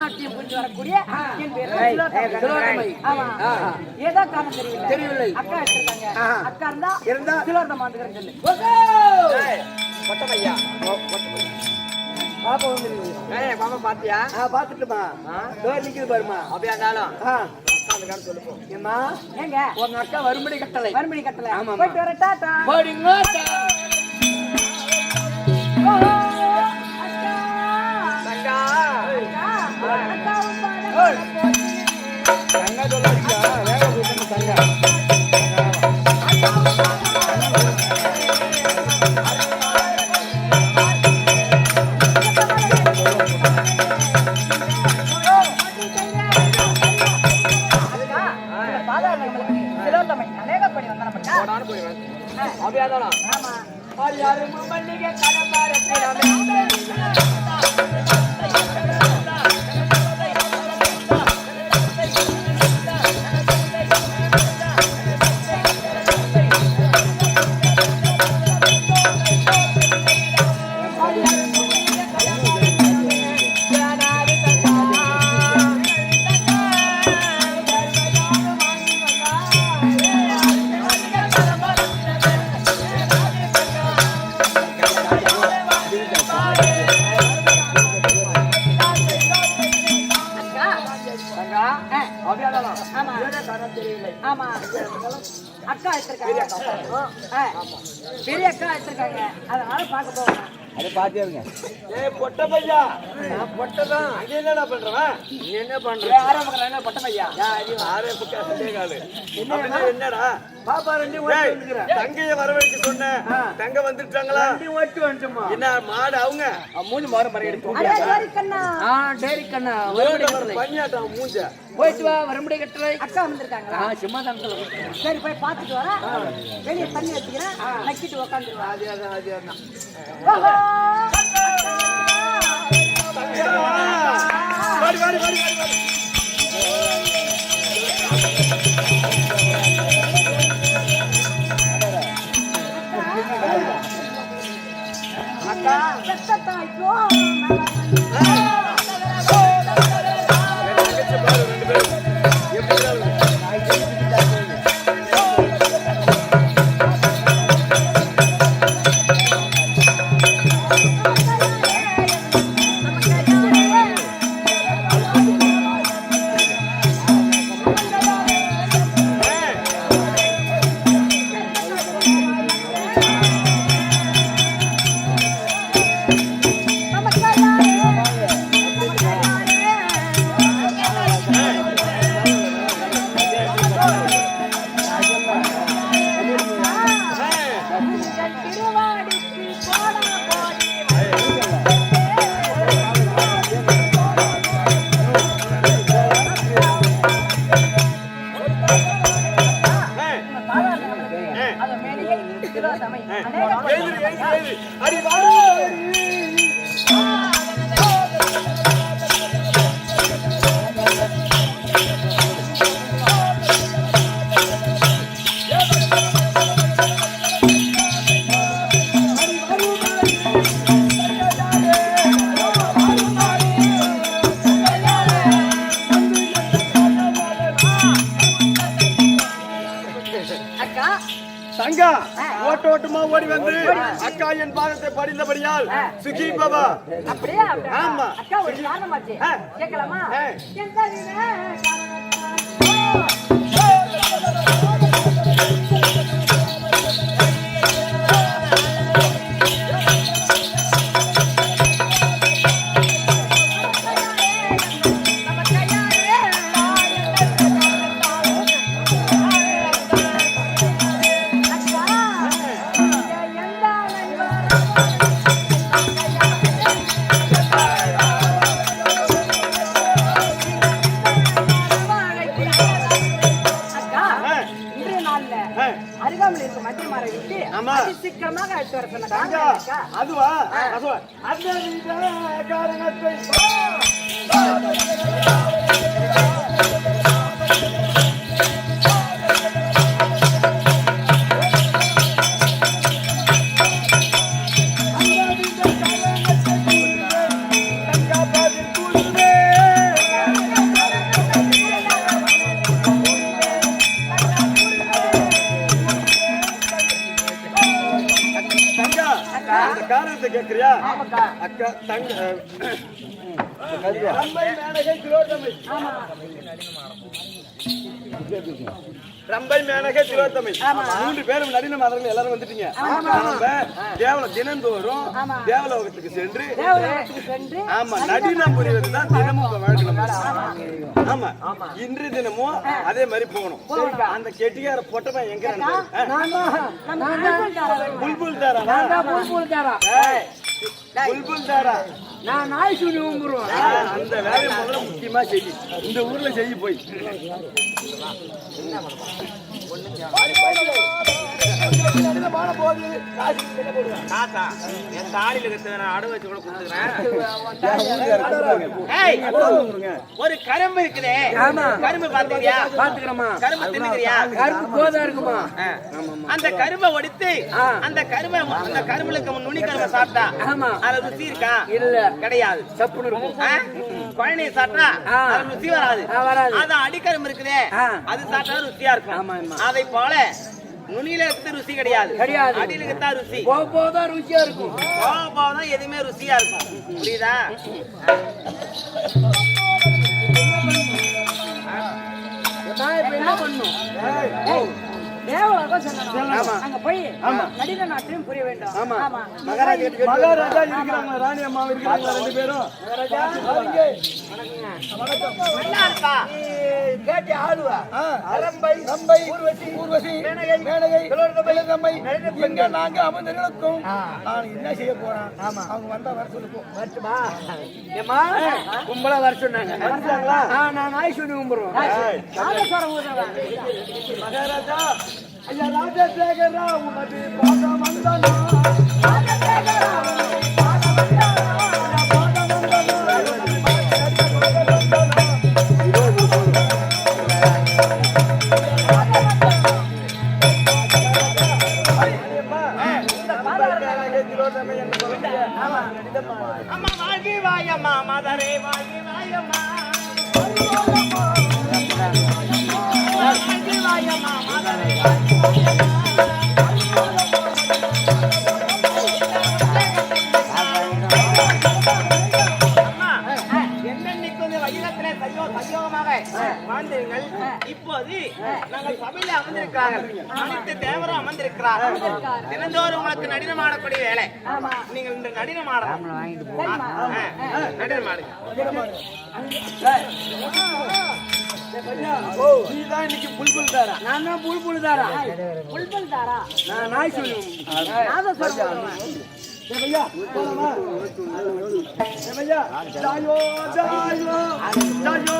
நாட்டியம் புரிஞ்சு வரக்கூடிய என் பேர் திலோத்தமை. ஆமா, ஏதோ காரணம் தெரியவில்லை. அக்கா எடுத்திருக்காங்க. அக்கா இருந்தா திலோத்தமா வந்துக்கிறேன்னு சொல்லு. பொட்டமையா பாப்பா வந்து பாப்பா பாத்தியா? பாத்துட்டுமா டோர் நிக்குது பாருமா. அப்படியா இருந்தாலும் ஏமா ஏங்க உங்க அக்கா வரும்படி கட்டளை. ஆமா, போயிட்டு வர. டாடா. போடுங்க. தங்கா தங்கா சொல்லியா வேக போட்டு தங்கா அப்படியாதான். அக்கா எடுத்திருக்காங்க. பெரிய அக்கா எடுத்திருக்காங்க. அதனால பார்க்க போவாங்க. அதை பாத்தியாருங்க. பொட்ட பையா நான் பொட்டதான். அங்க என்னடா பண்றவன்? நீ என்ன பண்ற? ஆரம்பிக்கிறேன். பொட்ட பையா என்னடா பாப்பா ரெண்டு தங்கைய வரவழைக்க சொன்னேன். தங்க வந்துட்டாங்களா? என்ன மாடு அவங்க மூஞ்சி மாற பறையடி பண்ணியாட்டான் மூஞ்ச. போயிட்டு வா. வரும்படி கட்டளை. அக்கா வந்திருக்காங்களா? சும்மா தான். சரி போய் பார்த்துட்டு வரேன். வெளியே தண்ணி வச்சுக்கிறேன். நக்கிட்டு உக்காந்துருவேன். அக்கா தங்கா ஓட்டோட்டமா ஓடி வந்து அக்கா என் பாதத்தை படிந்தபடியால் சுகி பாபா. அப்படியே ஆமா. அக்கா ஒரு காரணமாச்சு கேட்கலாமா? அருகாமல் இருக்க மத்திய மாற விட்டு சீக்கிரமாக அழைத்து வர சொன்னாங்க. அதுவா அந்த காரணத்தை இருக்கிறியா அக்கா தங்க ரம்பை மேனகை திலோத்தமை ரம்பை மேனகை திலோத்தமை 3 பேரும் நடின மாதர்கள் எல்லாரும் வந்துட்டீங்க. தேவல தினந்தோறும் தேவலோகத்துக்கு சென்று ஆமா நடினம் புரிவதுதான் தினமும் வழக்கம். ஆமா இன்று தினமும் அதே மாதிரி போகணும். அந்த கெட்டியார பொட்டமா எங்க புல்புல் தாரா நான் நாய் சொல்லி ஊங்குறோம். அந்த வேலையை முதல்ல முக்கியமா செய்யி. இந்த ஊர்ல செய்ய போய் ஒரு கரும்பு இருக்குதே, கரும்பு பாத்துக்கிறோமா? கரும்பு தின்னுக்கிறியா? கரும்பு கோதா இருக்குமா? அந்த கரும்பை ஒடித்து அந்த கரும்புல நுனி கரும்பை சாப்பிட்டா அதுல ருசி இருக்கா? இல்ல, கிடையாது. சப்புன்னு இருக்கும். குழந்தைய சாப்பிட்டா அது ருசி வராது. அதான் அடிக்கரும்பு இருக்குதே, அது சாப்பிட்டா ருசியா இருக்கும். அதை போல நுனியில இருந்து ருசி கிடையாது, அடியில தான் ருசி. போதான் ருசியா இருக்கும். போதான் எதுவுமே ருசியா இருக்கும். புரியுதா? என்ன பண்ணும்? அங்க போய் நடின நாட்டையும் புரிய வேண்டும். மகாராஜா இருக்கிறாங்க, ராணி அம்மா இருக்கிறாங்க, 2 பேரும். கேட்டி ஆளுவா ரம்பை ஊர்வசி மேனகை திலோத்தமை எங்க நாங்க அமர்ந்திருக்கும். நான் என்ன செய்ய போறேன்? அவங்க வந்தா வர சொல்லுவோம். கும்பலா வர சொன்னாங்க. நான் நாய் சொல்லி கும்பிடுவோம். மகாராஜா ஐயா ராஜசேகரா உனது பாதம் வந்தனா அம்மா வாழ்கி வாயம்மா மதரே வாழ்கி வாயம்மா வாழ்கி வாயம்மா மதரே வாழ்ந்தீர்கள். இப்போது நாங்கள் சபையில அமர்ந்திருக்கிறார்கள், அனைத்து தேவரும் அமர்ந்திருக்கிறார்கள். தினந்தோறும் உங்களுக்கு நடினம் ஆடக்கூடிய வேலை. நீங்கள் இந்த நடினம் ஆடலாம். நடினம் ஆடுங்க. நீதான் இன்னைக்கு புல்புல் தாரா. நான் தான் புல்புல் தாரா. புல்புல் தாரா நான் நாய் சொல்லுவோம். தேவையா ஜாயோ ஜாயோ ஜாயோ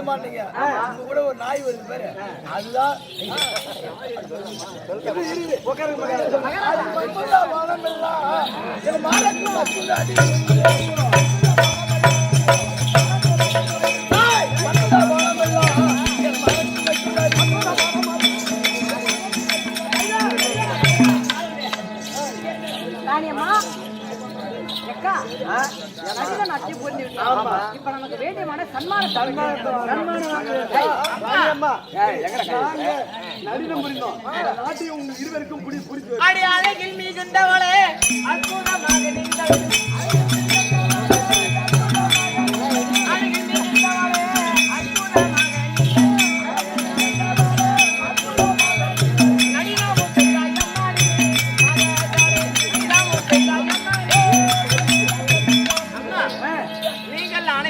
மனோகரா கூட ஒரு நாய் வருது பாரு, அதுதான் இப்ப நமக்கு வேண்டியமான சன்மானம் நடினம் புரிந்தோம். நாட்டையும் உங்க இருவருக்கும் புரிச்சு அடி அழகில் மிகுந்தவளே அற்புதமாக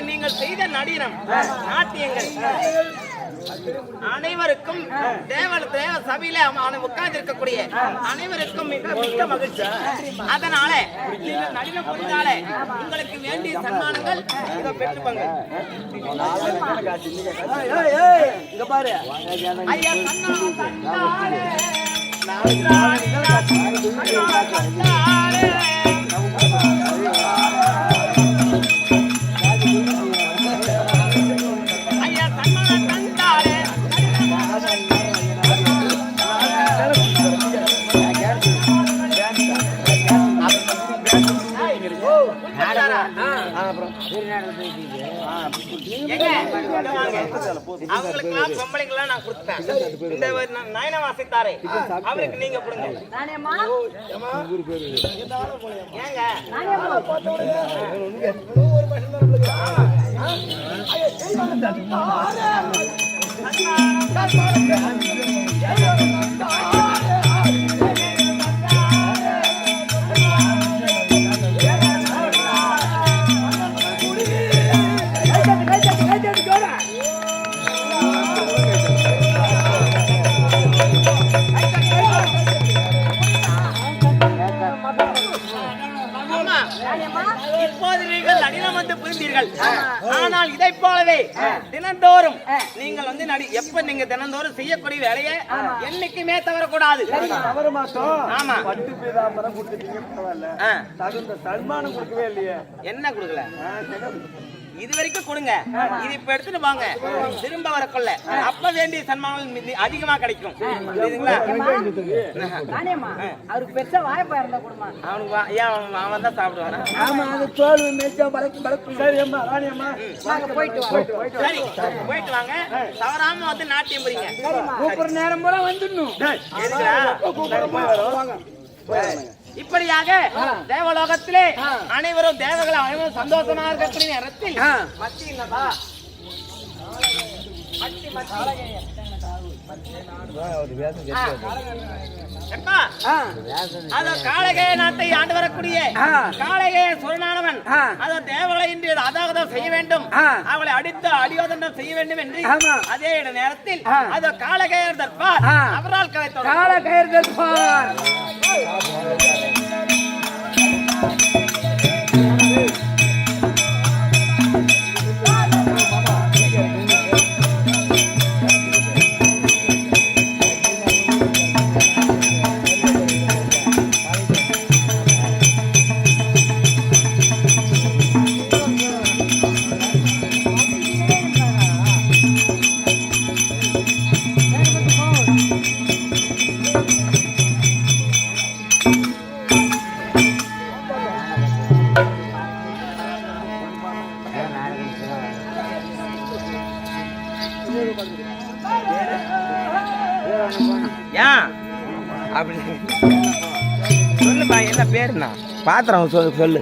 நீங்கள் செய்த நடினம் நாட்டியங்கள் அனைவருக்கும் தேவ சபையில உட்கார்ந்து இருக்கக்கூடிய அனைவருக்கும் மிக்க மகிழ்ச்சி. அதனால நீங்கள் நடினம் புரிந்தால உங்களுக்கு வேண்டிய சன்மானங்கள் இதை பெற்றுப்பாங்க. இங்க பாரு ஐயா சன்னாலே அவங்களுக்கெல்லாம் பொம்பளைங்கெல்லாம் நான் கொடுத்தேன். இந்த நயன வாசித்தாரே அவருக்கு நீங்க கொடுங்க. ஏங்க இப்போது நீங்கள் நடினம் வந்து புரிந்தீர்கள். ஆனால் இதை போலவே தினந்தோறும் நீங்கள் வந்து எப்ப நீங்க தினந்தோறும் செய்யக்கூடிய வேலையை என்னைக்குமே தவறக்கூடாது. தவற மாட்டோம். ஆமா. பட்டு பீதாம்பரம் கொடுத்துட்டீங்க பரவாயில்ல. தகுந்த சன்மானம் கொடுக்கவே இல்லையே. என்ன கொடுக்கல? இது வரைக்கும் கொடுங்க. இது இப்ப எடுத்துட்டு வாங்க. திரும்ப வரக்குள்ள அப்ப வேண்டிய சன்மானம் அதிகமா கிடைக்கும். அவருக்கு பெருசா வாய்ப்பா இருந்தா கொடுமா. அவனுக்கு ஏன் அவன் தான் சாப்பிடுவானா? ஆமா, அது தோல் மேய்ச்சா பழக்கம். சரி அம்மா, ராணி அம்மா, போயிட்டு சரி போயிட்டு வாங்க. தவறாம வந்து நாட்டியம் புரியுங்க. கூப்பிடுற நேரம் போல வந்துடணும். இப்படியாக தேவலோகத்திலே அனைவரும் தேவர்கள் அனைவரும் சந்தோஷமா இருக்கக்கூடிய நேரத்தில் காளகேய நாட்டை ஆண்டு வரக்கூடிய காளகேய சுரனானவன் தேவகளை இன்று அதாகதம் செய்ய வேண்டும், அவளை அடித்து அடியோதனம் செய்ய வேண்டும் என்று அதே நேரத்தில் அது காளகேயர் தர்பார் அவரால் கலைத்தோம். காளகேயர் தர்பார் சொல்லுப்பா, என்ன பேருண்ணா? பாத்திரம் சொல்லு.